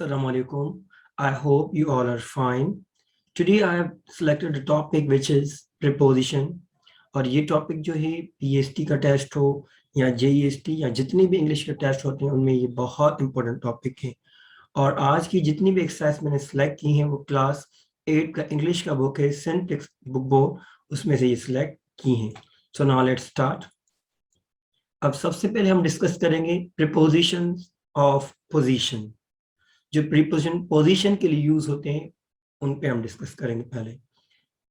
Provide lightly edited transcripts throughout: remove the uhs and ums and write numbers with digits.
Assalamu alaikum. I hope you all are fine. Today I have selected a topic which is preposition. और ये topic जो है PST का test हो या जेईएसटी या जितनी भी इंग्लिश के टेस्ट होते हैं उनमें ये बहुत इंपॉर्टेंट टॉपिक है। और आज की जितनी भी एक्सरसाइज मैंने सेलेक्ट की हैं वो क्लास 8 का इंग्लिश का बुक है सिंटेक्स बुक बोर्ड, उसमें से ये सिलेक्ट की हैं। So now let's start. अब सबसे पहले हम डिस्कस करेंगे प्रीपोजिशंस ऑफ पोजीशन। जो प्रीपोजिशन पोजीशन के लिए यूज होते हैं उन पे हम डिस्कस करेंगे पहले।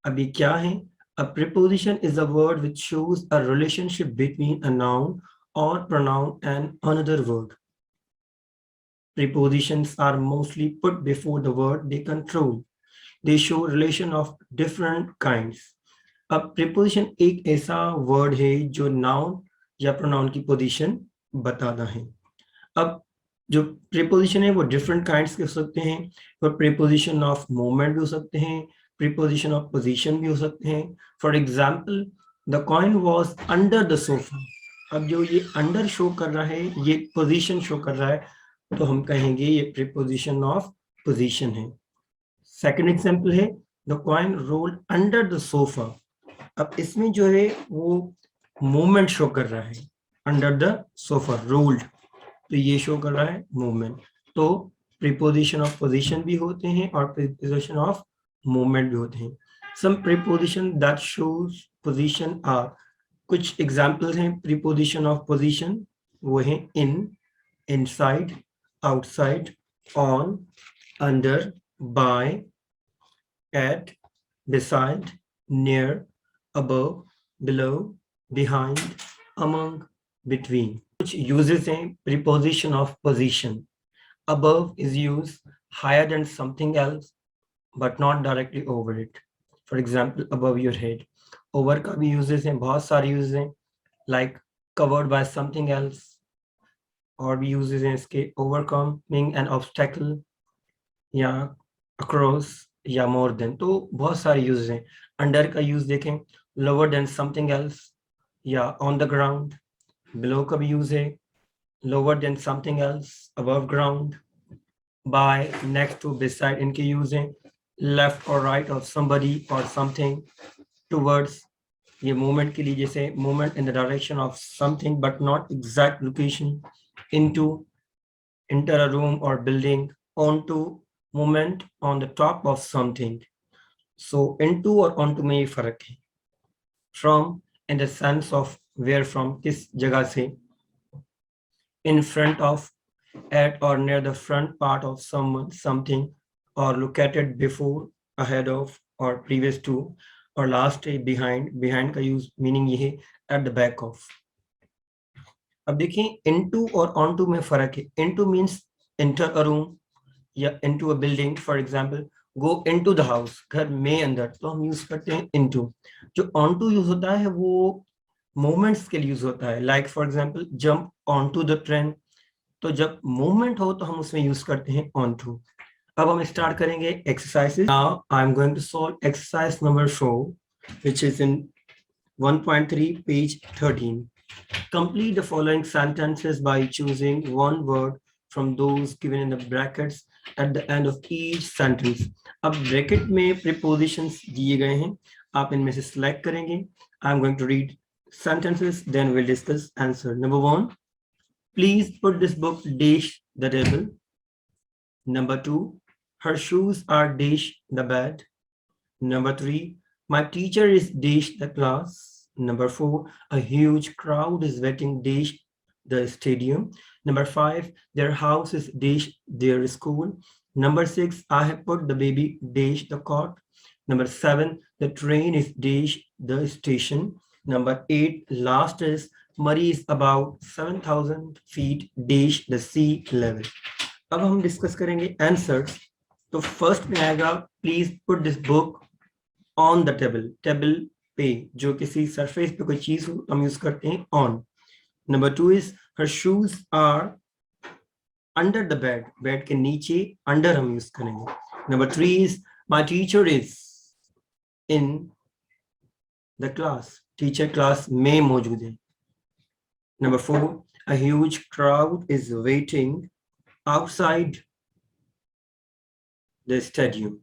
अभी क्या है? अ preposition is a word which shows a relationship between a noun और pronoun and another word. Prepositions are mostly put before the word they control. They show relation of different kinds. अब preposition एक ऐसा word है जो noun या pronoun की position बताता है। अब जो प्रीपोजिशन है वो डिफरेंट काइंड्स के हो सकते हैं। और प्रीपोजिशन ऑफ मूवमेंट भी हो सकते हैं, प्रीपोजिशन ऑफ पोजीशन भी हो सकते हैं। For example, the coin was under the sofa. अब जो ये अंडर शो कर रहा है ये पोजीशन शो कर रहा है, तो हम कहेंगे ये प्रीपोजिशन ऑफ पोजीशन है। सेकंड एग्जांपल है the coin rolled under the sofa. अब इसमें जो है वो मूवमेंट शो कर रहा है, अंडर द सोफा रोल्ड, तो ये शो कर रहा है मूवमेंट। तो प्रीपोजिशन ऑफ पोजीशन भी होते हैं और प्रीपोजिशन ऑफ मूवमेंट भी होते हैं। Some preposition that shows position are, कुछ एग्जांपल्स हैं प्रीपोजिशन ऑफ पोजीशन, वो हैं in, inside, outside, on, under, by, at, beside, near, above, below, behind, among, between. कुछ uses हैं preposition of position. Above is used higher than something else but not directly over it. For example, above your head. Over का भी uses हैं, बहुत सारे uses हैं, like covered by something else. और भी uses हैं इसके, overcoming an obstacle या across या more than, तो बहुत सारे uses हैं। Under का use देखें, lower than something else या on the ground। below का भी यूज है, lower than something else, above ground, by, next to, beside, इनके यूज हैं, left or right of somebody or something, towards, ये movement के लिए, जैसे movement in the direction of something but not exact location, into, enter a room or building, onto, movement on the top of something. So into और onto में ये फर्क है। from in the sense of where from, किस जगह से, in front of, at or near the front part of someone, something, or located before, ahead of, or previous to, और last है behind। behind का यूज मीनिंग ये है at the back of। अब देखिए into और onto में फर्क है। into means enter a room या into a building, for example go into the house, घर में अंदर, तो हम यूज करते हैं into। जो onto यूज होता है वो मूवमेंट्स के लिए यूज होता है, like for example jump onto the train, तो जब मूवमेंट हो तो हम उसमें यूज करते हैं onto। अब हम स्टार्ट करेंगे exercises. Now I am going to solve exercise number 4 which is in 1.3 page 13। Complete the following sentences by choosing one word from those given in the brackets at the end of each sentence. अब bracket में prepositions दिए गए हैं, आप इनमें से select करेंगे। I am going to read sentences, then we'll discuss answer. Number 1, please put this book dash the table. Number 2, her shoes are dash the bed. Number 3, my teacher is dash the class. Number 4, a huge crowd is waiting dash the stadium. Number 5, their house is dash their school. Number 6, I have put the baby dash the cot. Number 7, the train is dash the station. Number 8, last is Murray is about 7,000 feet dash the sea level. अब हम discuss करेंगे answers. तो first में आएगा please put this book on the table. Table पे जो किसी surface पे कोई चीज हो हम यूज करते हैं on. Number 2 is her shoes are under the bed, bed के नीचे अंडर हम यूज करेंगे। Number 3 is my teacher is in the class, teacher class में मौजूद है। Number 4, a huge crowd is waiting outside the stadium.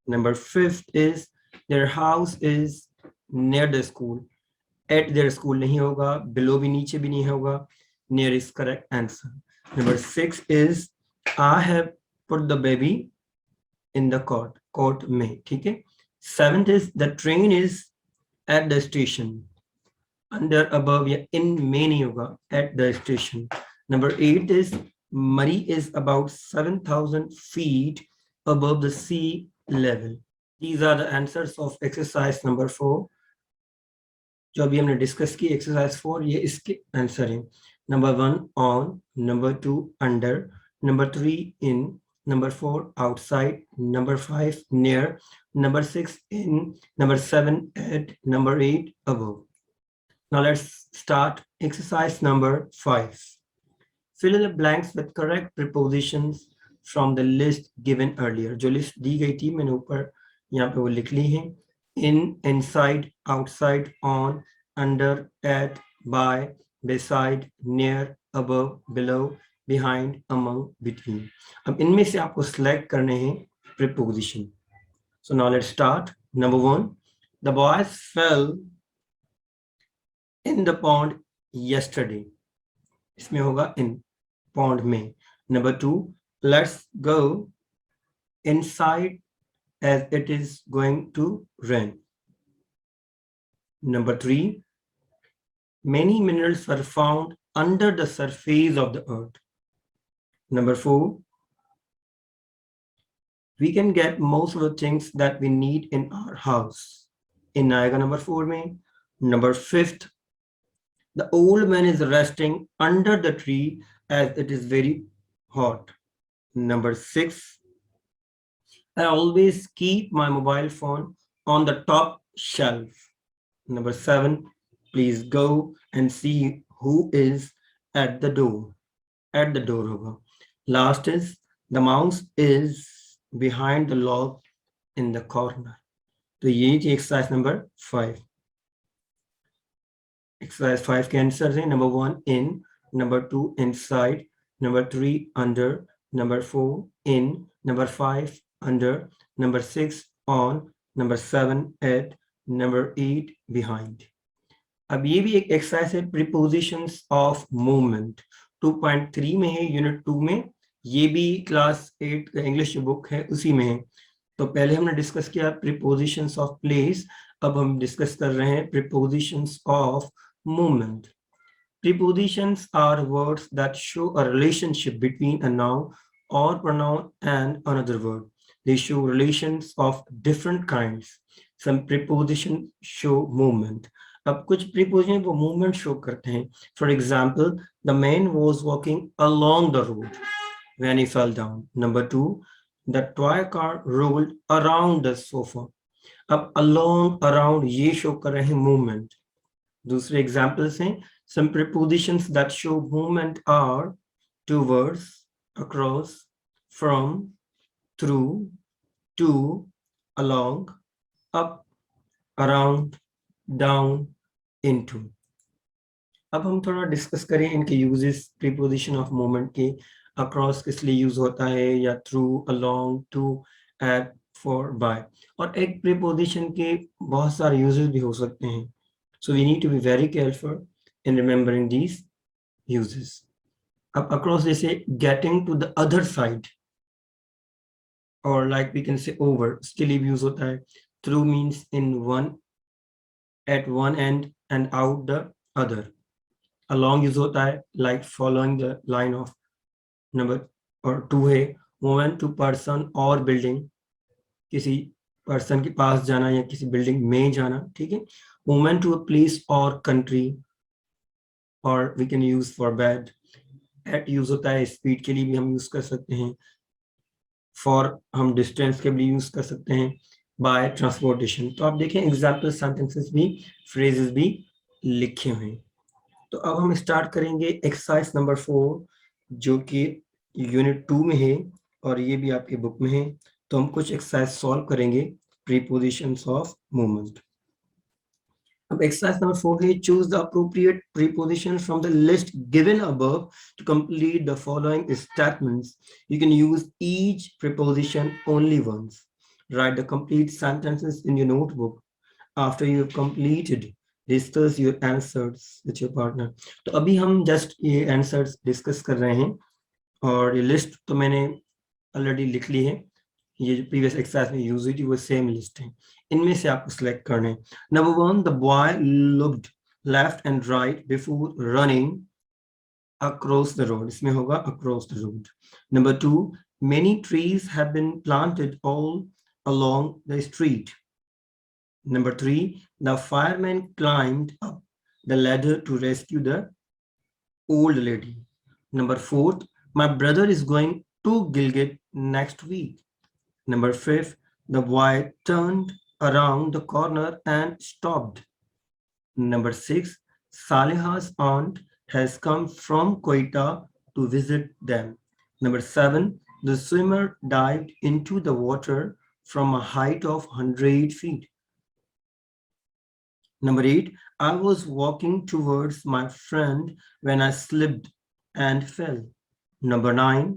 Number 5 is their house is near the school. At their school नहीं होगा, below भी नीचे भी नहीं होगा. Near is correct answer. Number 6 is I have put the baby in the court. Court में, ठीक है. 7th is the train is at the station. Under, above या in में नहीं होगा, at the station. Number 8 is Murray is about 7,000 feet above the sea level. These are the answers of exercise number 4. जो अभी हमने discuss की exercise 4, ये इसके आंसर हैं. Number 1 on, number 2 under, number 3 in, number 4 outside, number 5 near, number 6 in, number 7 at, number 8 above. Now let's start exercise number 5. Fill in the blanks with correct prepositions from the list given earlier. जो list दी गई थी मैंने ऊपर यहाँ पे वो लिख ली है. In, inside, outside, on, under, at, by, beside, near, above, below, behind, among, between. अब इनमें से आपको select करने हैं preposition. So now let's start. Number 1, the boys fell in the pond yesterday. इसमें होगा in, pond में. Number 2, let's go inside as it is going to rain. Number 3, many minerals were found under the surface of the earth. Number 4, we can get most of the things that we need in our house. In आएगा number 4 में. Number 5, the old man is resting under the tree as it is very hot. Number 6, I always keep my mobile phone on the top shelf. Number 7, please go and see who is at the door. At the door hoga. Last is the mouse is behind the log in the corner. So ये थी exercise number 5. Exercise 5 के answer है. Number 1 in, number 2 inside, number 3 under, number 4 in, number 5 under, number 6 on, number 7 at, number 8 behind. अब ये भी एक exercise है prepositions of movement. 2.3 में है, यूनिट 2 में. ये भी क्लास 8 का इंग्लिश बुक है उसी में है. तो पहले हमने डिस्कस किया prepositions of place. अब हम डिस्कस कर रहे हैं prepositions of movement. Prepositions are words that show a relationship between a noun or pronoun and another word. They show relations of different kinds. Some prepositions show movement. अब कुछ prepositions वो movement show करते हैं. For example, the man was walking along the road when he fell down. Number 2, the toy car rolled around the sofa. अब along, around ये show कर रहे हैं movement. दूसरे examples हैं. Some prepositions that show movement are towards, across, from, through, to, along, up, around, down, into. अब हम थोड़ा डिस्कस करें इनके यूजेस प्रीपोजिशन ऑफ मूवमेंट के. अक्रॉस किस लिए यूज होता है, या through, along, to, at, for, by. और एक प्रीपोजिशन के बहुत सारे यूजेस भी हो सकते हैं. So we need to be very careful in remembering these uses. Up across they say getting to the other side, or like we can say over. Still use hota hai. Through means in one, at one end and out the other. Along use hota hai, like following the line of. Number or 2 है movement to person or building. किसी person के पास जाना या किसी building में जाना, ठीक है. Movement to a place or country. और we can use for bed. At use होता है स्पीड के लिए भी हम यूज कर सकते हैं. for हम डिस्टेंस के लिए यूज कर सकते हैं. by transportation. तो आप देखें एग्जाम्पल सेंटेंसेस भी, फ्रेजेस भी लिखे हुए हैं. तो अब हम स्टार्ट करेंगे एक्सरसाइज नंबर 4 जो कि यूनिट 2 में है और ये भी आपके बुक में है. तो हम कुछ एक्सरसाइज सॉल्व करेंगे प्रीपोजिशंस ऑफ मूवमेंट. अब exercise number 4 है choose the appropriate preposition from the list given above to complete the following statements. You can use each preposition only once. Write the complete sentences in your notebook. After you have completed, discuss your answers with your partner. तो अभी हम just ये answers discuss कर रहे हैं और ये list तो मैंने already लिख ली है. ये जो प्रीवियस एक्सरसाइज में यूज हुई थी वो सेम लिस्ट है. इनमें से आपको सिलेक्ट करना है. Number 1, the boy looked left and right before running across the road. इसमें होगा across the road. Number 2, many trees have been planted all along the street. Number 3, the fireman climbed up the ladder to rescue the old lady. Number 4, my brother is going to Gilgit next week. Number 5, the boy turned around the corner and stopped. Number 6, Saleha's aunt has come from Quetta to visit them. Number 7, the swimmer dived into the water from a height of 100 feet. Number 8, I was walking towards my friend when I slipped and fell. Number 9,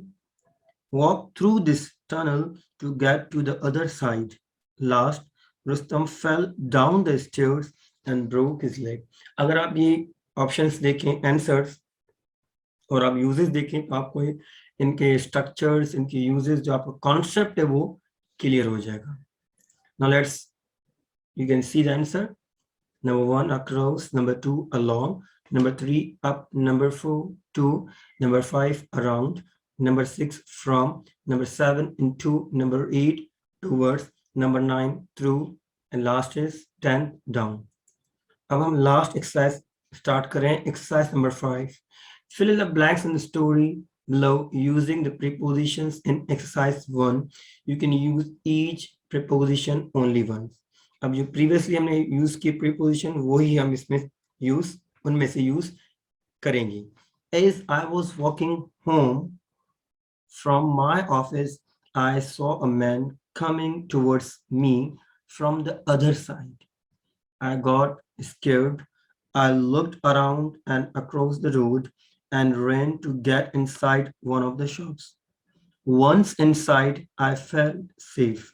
walk through this tunnel to get to the other side. Last, Rustam fell down the stairs and broke his leg. अगर आप ये options देखें answers और आप uses देखें तो आपको इनके स्ट्रक्चर्स, इनके यूजेस, जो आपका कॉन्सेप्ट है वो क्लियर हो जाएगा. Now let's, you can see the answer. Number 1, across. Number 2, along. Number 3, up. Number 4, to. Number 5, around. Number 6, from. Number 7, into. Number 8, towards. Number 9, through. And last is 10, down. अब हम last exercise start करें. Exercise number 5. Fill in the blanks in the story below using the prepositions in exercise 1. You can use each preposition only once. अब जो previously हमने use किए preposition वही हम इसमें use, उनमें से use करेंगे. As I was walking home from my office, I saw a man coming towards me from the other side. I got scared. I looked around and across the road and ran to get inside one of the shops. Once inside, I felt safe.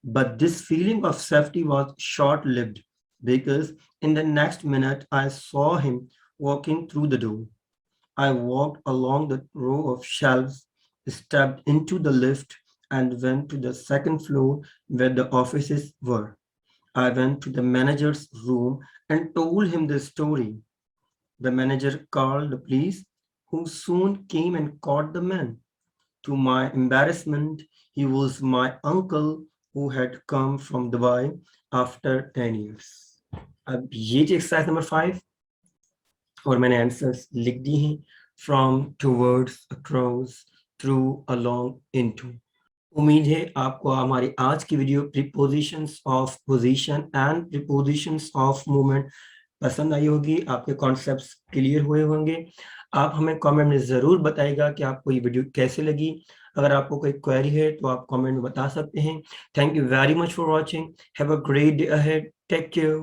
But this feeling of safety was short-lived because in the next minute, I saw him walking through the door. I walked along the row of shelves, stepped into the lift, and went to the second floor where the offices were. I went to the manager's room and told him the story. The manager called the police, who soon came and caught the man. To my embarrassment, he was my uncle who had come from Dubai after 10 years. अब ये थी exercise number 5 और मैंने answers लिख दी हैं. From, towards, across, through, along, into. उम्मीद है आपको हमारी आज की video prepositions of position and prepositions of movement पसंद आई होगी. आपके कॉन्सेप्ट्स क्लियर हुए होंगे. आप हमें कमेंट में जरूर बताइएगा कि आपको ये वीडियो कैसे लगी. अगर आपको कोई क्वेरी है तो आप कमेंट में बता सकते हैं. Thank you very much for watching. Have a great day ahead. Take care.